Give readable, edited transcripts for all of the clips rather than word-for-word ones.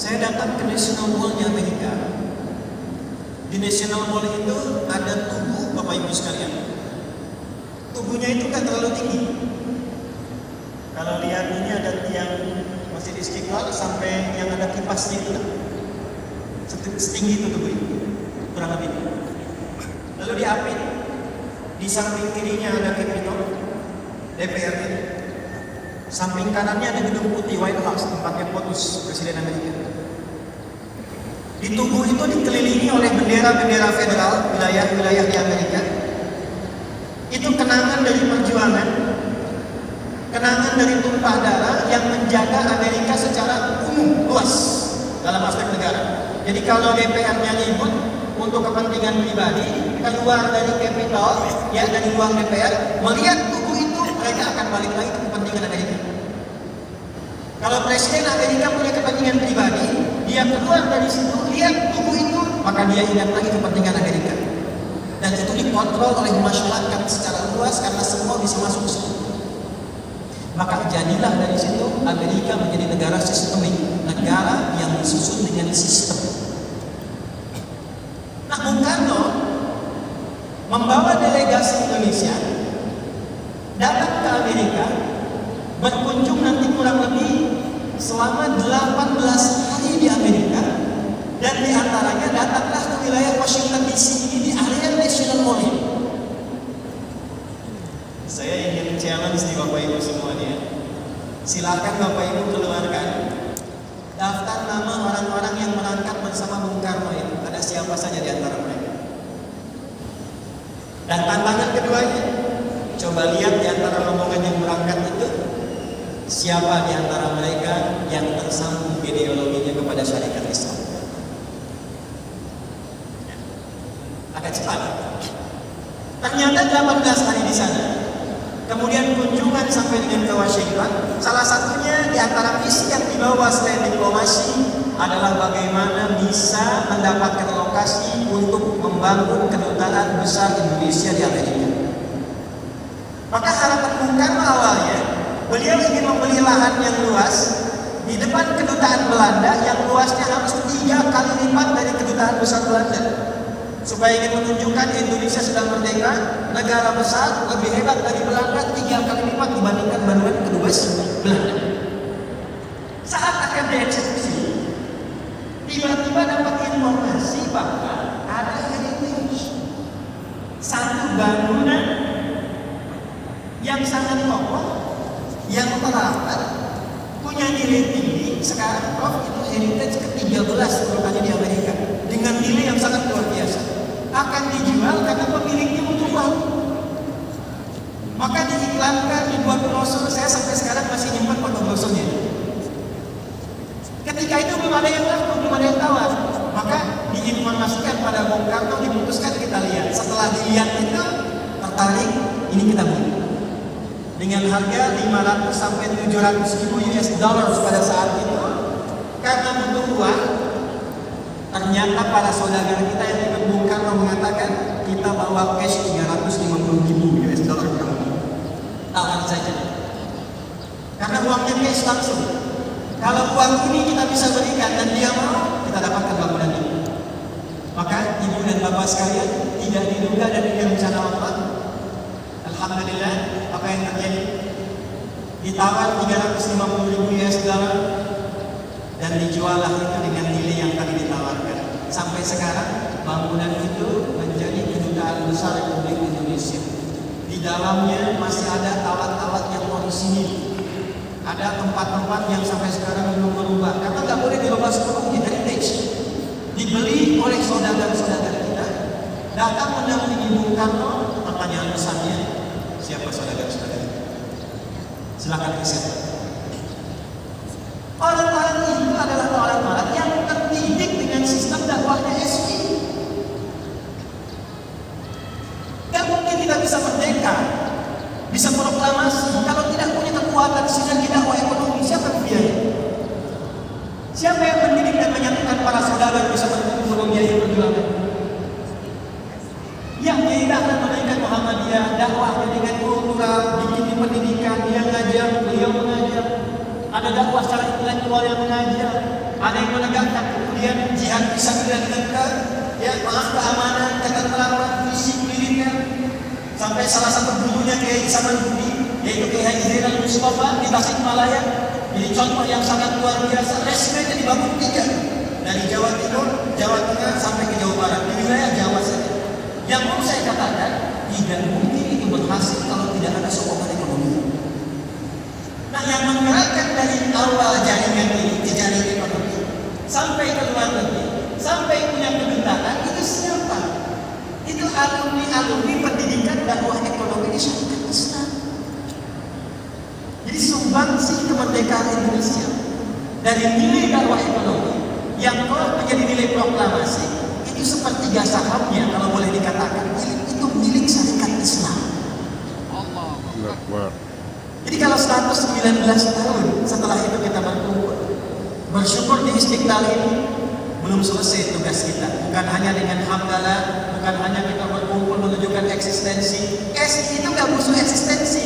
Saya datang ke National Mall-nya Amerika. Di National Mall itu ada tugu, Bapak Ibu sekalian. Tubuhnya itu kan terlalu tinggi. Kalau lihat ini ada tiang Masjid Istiqlal sampai yang ada kipasnya itu lah. Setinggi itu tubuh itu, kurang lebih. Lalu diapit. Di samping kirinya ada Capitol, DPR itu. Samping kanannya ada gedung putih White House, tempatnya POTUS Presiden Amerika. Di tugu itu dikelilingi oleh bendera-bendera federal wilayah-wilayah di Amerika. Itu kenangan dari perjuangan, kenangan dari tumpah darah yang menjaga Amerika secara umum, luas dalam aspek negara. Jadi kalau DPR-nya ribut untuk kepentingan pribadi, keluar dari Capitol, ya dari ruang DPR, melihat tugu itu, mereka akan balik lagi ke kepentingan Amerika. Kalau Presiden Amerika punya kepentingan pribadi, dia keluar dari situ, lihat tugu itu, maka dia ingat lagi kepentingan Amerika. Dan itu dikontrol oleh masyarakat secara luas karena semua bisa masuk ke situ. Maka jadilah dari situ Amerika menjadi negara sistemik, negara yang disusun dengan sistem. Nah, Bung Karno membawa delegasi Indonesia datang ke Amerika, berkunjung nanti kurang lebih selama 18 hari di Amerika, dan diantaranya datanglah ke wilayah Washington DC ini di area National Mall. Saya ingin challenge nih Bapak Ibu semuanya. Silakan Bapak Ibu keluarkan daftar nama orang-orang yang berangkat bersama Bung Karno itu. Ada siapa saja di antara mereka. Dan tantangan keduanya, coba lihat di antara rombongan yang berangkat itu, siapa di antara mereka yang tersambung ideologinya kepada syariat Islam. Agak cepat. Ternyata 18 hari di sana. Kemudian kunjungan sampai dengan ke Washington. Salah satunya di antara misi yang dibawa selain diplomasi adalah bagaimana bisa mendapatkan lokasi untuk membangun kedutaan besar Indonesia di Amerika. Maka harapan Bung Karno awalnya, beliau ingin membeli lahan yang luas di depan kedutaan Belanda yang luasnya harus 3 kali lipat dari kedutaan besar Belanda. Supaya ingin menunjukkan Indonesia sedang merdeka, negara besar, lebih hebat dari Belanda 3 kali lipat dibandingkan bantuan kedubes Belanda. Saat akan dieksekusi, tiba-tiba dapat informasi bahwa ada heritage, satu bangunan yang sangat kokoh, yang terapat, punya nilai tinggi. Sekarang Prof itu heritage ke-13 terutama di Amerika, dengan nilai yang sangat luar biasa. Akan dijual karena pemiliknya butuh uang. Maka diiklankan, dibuat brosur. Saya sampai sekarang masih nyimpan foto brosurnya. Ketika itu belum ada yang laku, belum ada yang tawar. Maka diinformasikan pada Bung Karno, diputuskan kita lihat. Setelah dilihat itu tertarik, ini kita beli. Dengan harga 500 sampai 700 ribu US dollars pada saat itu. Karena butuh uang, ternyata para saudara kita yang ikut Bung Karno mengatakan kita bawa cash 350 ribu US dollar per bulan. Tawar saja. Karena uangnya cash langsung. Kalau uang ini kita bisa berikan dan dia mau, kita dapatkan bangunan ini. Maka ibu dan bapak sekalian, tidak diduga dan ini rencana Allah. Alhamdulillah, apa yang terjadi? Ditawar 350 ribu US dollar dan dijuallah itu dengan nilai yang tadi ditawarkan. Sampai sekarang bangunan itu menjadi kedutaan besar Republik Indonesia. Di dalamnya masih ada alat-alat yang orisinil. Ada tempat-tempat yang sampai sekarang belum berubah karena nggak boleh dirubah sepenuhnya, heritage. Dibeli oleh saudara-saudara kita. Datang mendampingi Bung Karno. Pertanyaan besarnya, siapa saudara-saudara? Silakan riset. Orang-orang itu adalah orang-orang yang terdidik dengan sistem dakwahnya SI. Gak mungkin kita bisa merdeka, bisa proklamasi kalau tidak punya kekuatan sinergi dakwah ekonomi. Siapa yang biaya? Siapa yang mendidik dan menyatukan para saudara yang bisa berkumpul membiayai perjuangan? Yang diidahkan menaikan Muhammadiyah, dakwahnya dengan kultural, bikin di pendidikan, dia ngajar, beliau mengajar. Ada dakwah secara intelektual yang mengajar. ada yang menegakkan kemudian jihad fisabilillah dengan keamanan, ketentraman, fisik, militer. Sampai salah satu gurunya Kiai Samanhudi, yaitu Kiai Zainal Mustafa di Tasikmalaya, jadi contoh yang sangat luar biasa. Resmennya dibangun 3 dari Jawa Timur, Jawa Tengah sampai ke Jawa Barat, di wilayah Jawa saja. Yang mau saya katakan, tidak mungkin itu berhasil kalau tidak ada sokongan ekonomi. Nah, yang menggerakkan dari awal jaringan ini, jaringan ekonomi, sampai ke luar negeri, sampai punya kedutaan, itu siapa? Itu alumni pendidikan dakwah ekonomi di syarikat Islam. Jadi sumbangsih kemerdekaan Indonesia dari nilai dakwah ekonomi yang telah menjadi nilai proklamasi itu sepertiga sahamnya kalau boleh dikatakan itu milik syarikat Islam. Jadi kalau 119 tahun setelah itu kita berkumpul bersyukur di Istiqlal ini, belum selesai tugas kita. Bukan hanya dengan hamdalah, bukan hanya kita berkumpul menunjukkan eksistensi. SI itu gak butuh eksistensi,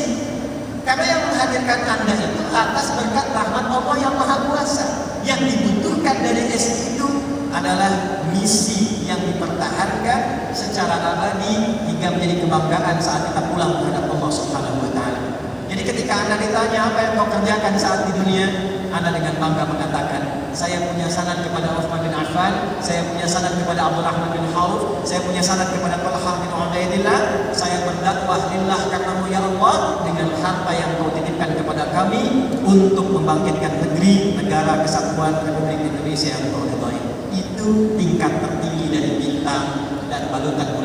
karena yang menghadirkan Anda itu atas berkat rahmat Allah yang Maha Kuasa. Yang dibutuhkan dari SI itu adalah misi yang dipertahankan secara abadi hingga menjadi kebanggaan saat kita pulang menghadap Allah Subhanahu wa Ta'ala. Jadi ketika Anda ditanya apa yang kau kerjakan saat di dunia, Anda dengan bangga mengatakan, saya punya sanad kepada Utsman bin Affan, saya punya sanad kepada Abdurrahman bin Auf, saya punya sanad kepada Talhah bin Ubaidillah, saya berdakwah lillah karenamu ya Allah dengan harta yang kau titipkan kepada kami untuk membangkitkan negeri, negara kesatuan Republik Indonesia yang kau ridhai. Itu tingkat tertinggi dari bintang dan balutan bulan.